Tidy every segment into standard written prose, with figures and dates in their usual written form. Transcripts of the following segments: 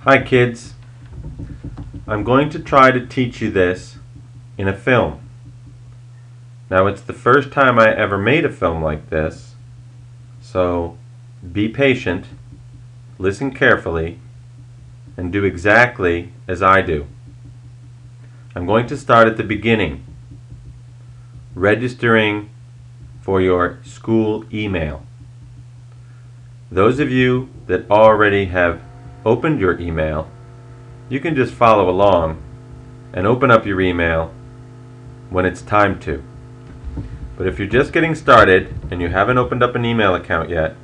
Hi kids, I'm going to try to teach you this in a film. Now it's the first time I ever made a film like this, so be patient, listen carefully, and do exactly as I do. I'm going to start at the beginning, registering for your school email. Those of you that already have opened your email, you can just follow along and open up your email when it's time to. But if you're just getting started and you haven't opened up an email account yet,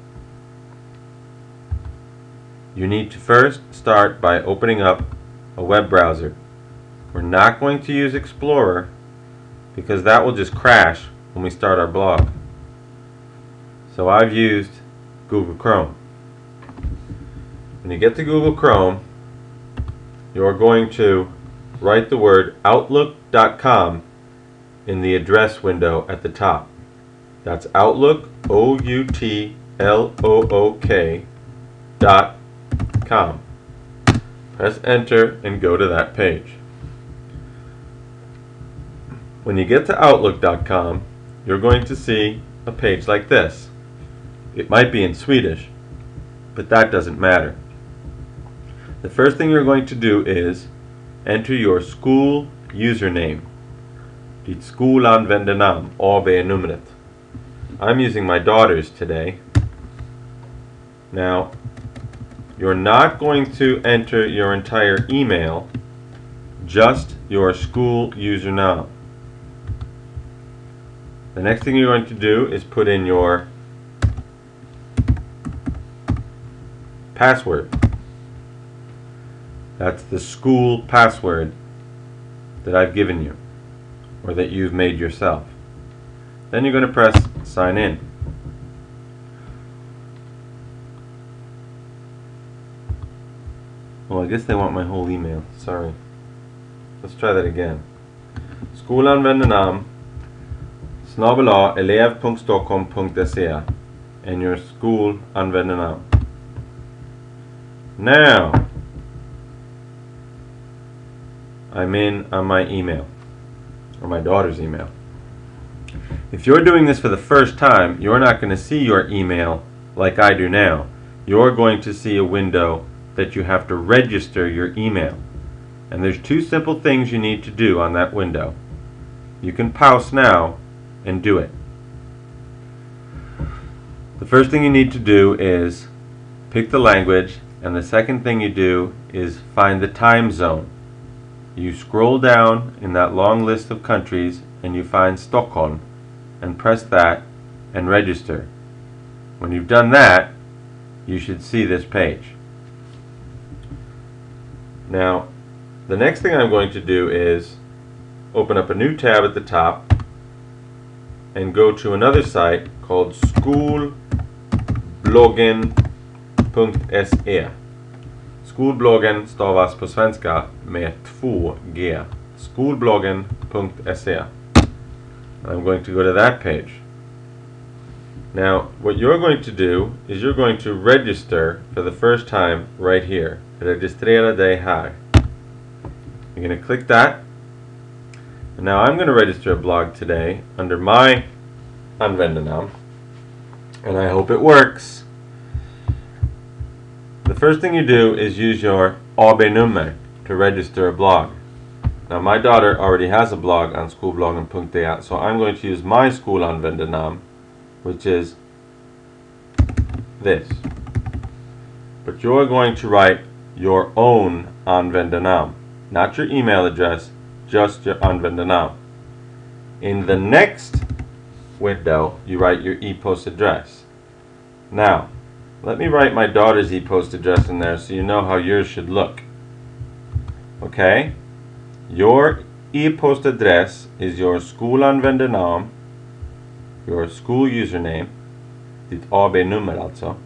you need to first start by opening up a web browser. We're not going to use Explorer because that will just crash when we start our blog. So I've used Google Chrome. When you get to Google Chrome, you're going to write the word Outlook.com in the address window at the top. That's Outlook, OUTLOOK.com. Press enter and go to that page. When you get to Outlook.com, you're going to see a page like this. It might be in Swedish, but that doesn't matter. The first thing you're going to do is enter your school username. Ditt skolanvändarnamn, AB-numret. I'm using my daughter's today. Now, you're not going to enter your entire email, just your school username. The next thing you're going to do is put in your password. That's the school password that I've given you, or that you've made yourself. Then you're going to press sign in. Well, I guess they want my whole email. Sorry. Let's try that again. Skolanvändarnamn @elev.stockholm.se and your school användarnamn. Now I'm in on my email, or my daughter's email. If you're doing this for the first time, you're not going to see your email like I do now. You're going to see a window that you have to register your email. And there's two simple things you need to do on that window. You can pause now and do it. The first thing you need to do is pick the language, and the second thing you do is find the time zone. You scroll down in that long list of countries and you find Stockholm and press that and register. When you've done that, you should see this page. Now, the next thing I'm going to do is open up a new tab at the top and go to another site called Skolbloggen.se. Skolbloggen stavas på svenska med 2G. Skolbloggen.se. I'm going to go to that page. Now, what you're going to do is you're going to register for the first time right here. Registrera dig här. You're going to click that. And now I'm going to register a blog today under my användarnamn. And I hope it works. The first thing you do is use your AB-nummer to register a blog. Now my daughter already has a blog on skolbloggen.se, so I'm going to use my skolanvändarnamn, which is this. But you're going to write your own användarnamn, not your email address, just your användarnamn. In the next window, you write your e-post address. Now, let me write my daughter's e-post address in there so you know how yours should look. Okay? Your e-post address is your skolanvändarnamn, your school username, ditt AB-nummer alltså,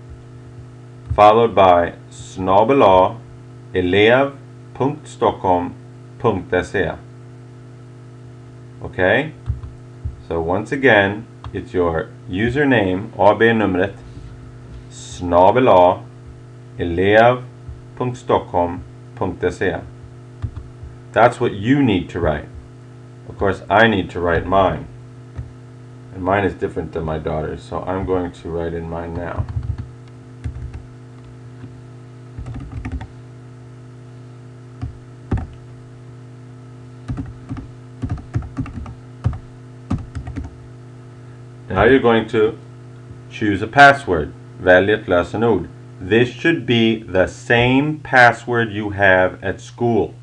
followed by @elev.stockholm.se. Okay? So once again, it's your username, AB-numret, @elev skolbloggen.stockholm.se. That's what you need to write. Of course, I need to write mine. And mine is different than my daughter's, so I'm going to write in mine now. Now you're going to choose a password. Välj ett lösenord. This should be the same password you have at school.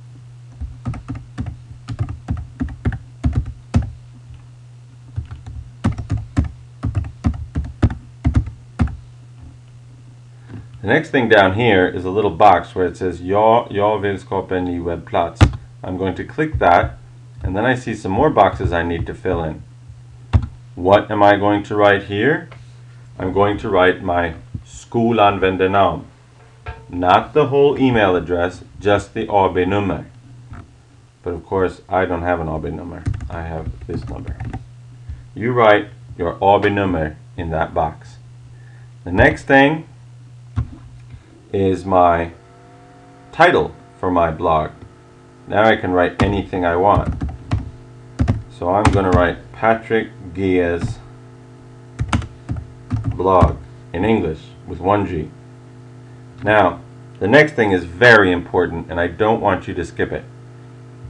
The next thing down here is a little box where it says jag vill skapa en ny webbplats. I'm going to click that, and then I see some more boxes I need to fill in. What am I going to write here? I'm going to write my skolanvändarnamn. Not the whole email address, just the AB-nummer. But of course, I don't have an AB-nummer. I have this number. You write your AB-nummer in that box. The next thing is my title for my blog. Now I can write anything I want. So I'm going to write Patrick G's blog in English with 1 G. Now, the next thing is very important and I don't want you to skip it.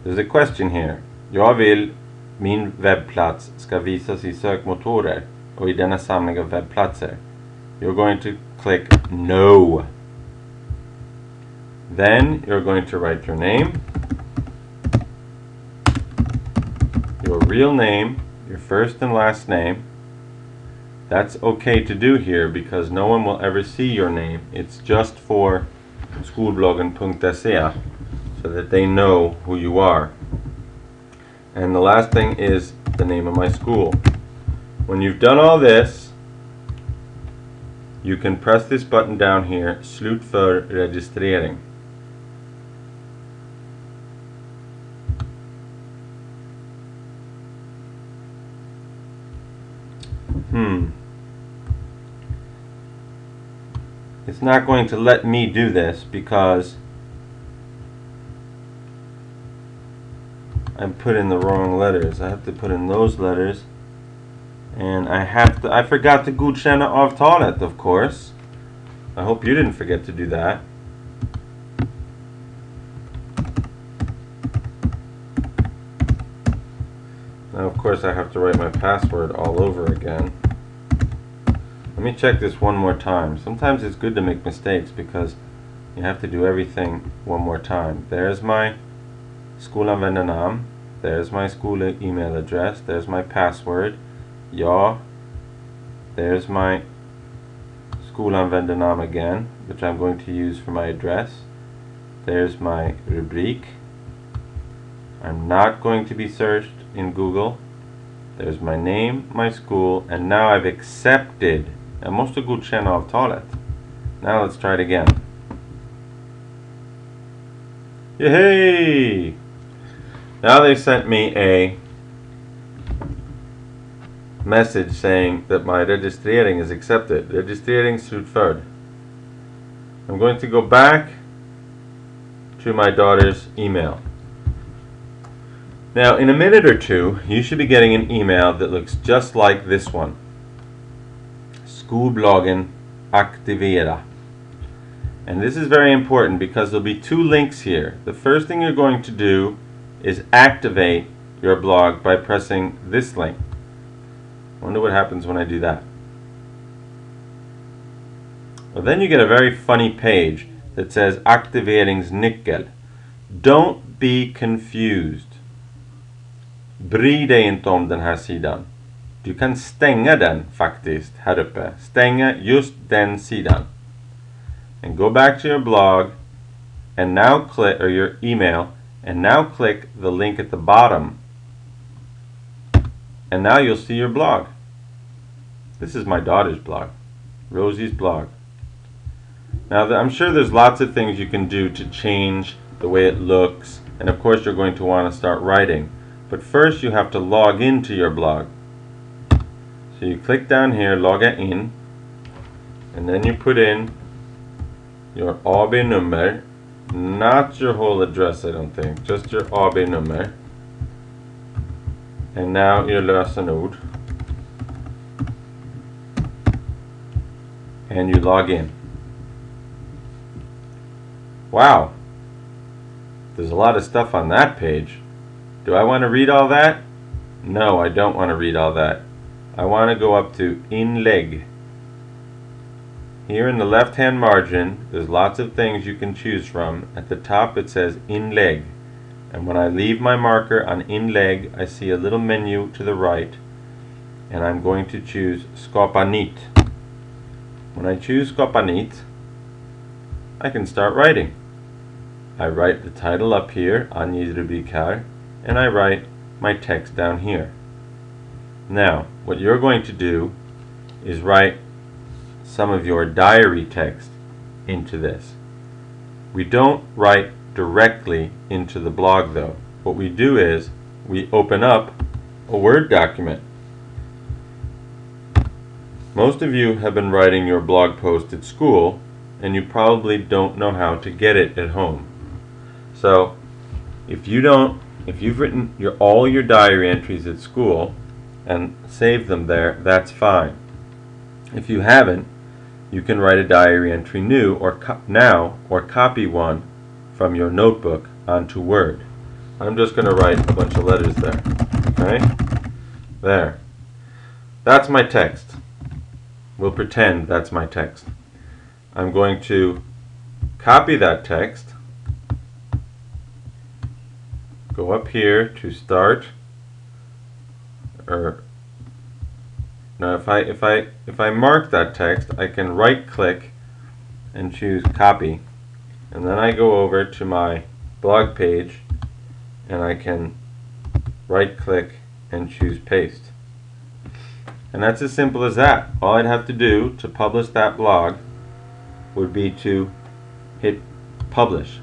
There's a question here. Jag vill min webbplats ska visas I sökmotorer och I denna samling av webbplatser. You're going to click No. Then you're going to write your name, your real name, your first and last name. That's okay to do here because no one will ever see your name. It's just for Skolbloggen.se so that they know who you are. And the last thing is the name of my school. When you've done all this, you can press this button down here, Slut för registrering. It's not going to let me do this because I put in the wrong letters. I have to put in those letters, and I forgot to godkänna avtalet, of course. I hope you didn't forget to do that. Now of course I have to write my password all over again. Let me check this one more time. Sometimes it's good to make mistakes because you have to do everything one more time. There's my skolanvändarnamn. There's my school email address. There's my password. Ja. There's my skolanvändarnamn again, which I'm going to use for my address. There's my rubrik. I'm not going to be searched in Google. There's my name, my school, and now I've accepted. Jag måste godkänna avtalet. Now let's try it again. Yay! Now they sent me a message saying that my registrering is accepted. Registrering slutförd. I'm going to go back to my daughter's email. Now in a minute or two you should be getting an email that looks just like this one. Skolbloggen aktivera. And this is very important because there'll be 2 links here. The first thing you're going to do is activate your blog by pressing this link. I wonder what happens when I do that. Well, then you get a very funny page that says aktiveringsnyckel. Don't be confused. Bry dig inte om den här sidan. Du kan stänga den faktiskt här uppe. Stänga just den sidan. And go back to your blog and now click, or your email, and now click the link at the bottom. And now you'll see your blog. This is my daughter's blog. Rosie's blog. Now I'm sure there's lots of things you can do to change the way it looks, and of course you're going to want to start writing. But first you have to log into your blog. So you click down here, logga in, and then you put in your AB-nummer Not your whole address, I don't think. Just your AB-nummer. And now your lösenord. And you log in. Wow. There's a lot of stuff on that page. Do I want to read all that? No, I don't want to read all that. I want to go up to Inlägg. Here in the left-hand margin, there's lots of things you can choose from. At the top it says Inlägg. And when I leave my marker on Inlägg, I see a little menu to the right. And I'm going to choose Skapa nytt. When I choose Skapa nytt, I can start writing. I write the title up here, Ange rubrik här, and I write my text down here. Now, what you're going to do is write some of your diary text into this. We don't write directly into the blog though. What we do is we open up a Word document. Most of you have been writing your blog post at school and you probably don't know how to get it at home. So if you've written all your diary entries at school and saved them there, that's fine. If you haven't, you can write a diary entry now or copy one from your notebook onto Word. I'm just going to write a bunch of letters there. Okay? There. That's my text. We'll pretend that's my text. I'm going to copy that text, go up here to start, now if I mark that text, I can right click and choose copy, and then I go over to my blog page and I can right click and choose paste. And that's as simple as that. All I'd have to do to publish that blog would be to hit publish.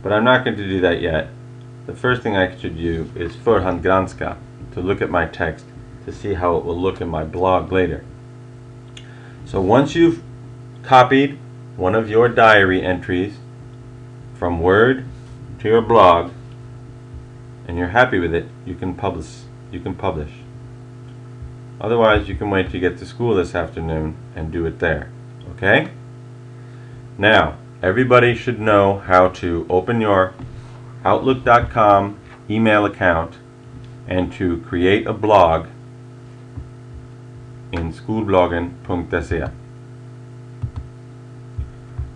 But I'm not going to do that yet. The first thing I should do is förhandgranska, to look at my text to see how it will look in my blog later. So once you've copied one of your diary entries from Word to your blog and you're happy with it, you can publish. Otherwise, you can wait till you get to school this afternoon and do it there. Okay? Now, everybody should know how to open your Outlook.com email account and to create a blog in Skolbloggen.se.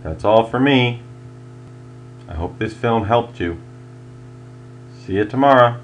That's all for me. I hope this film helped you. See you tomorrow.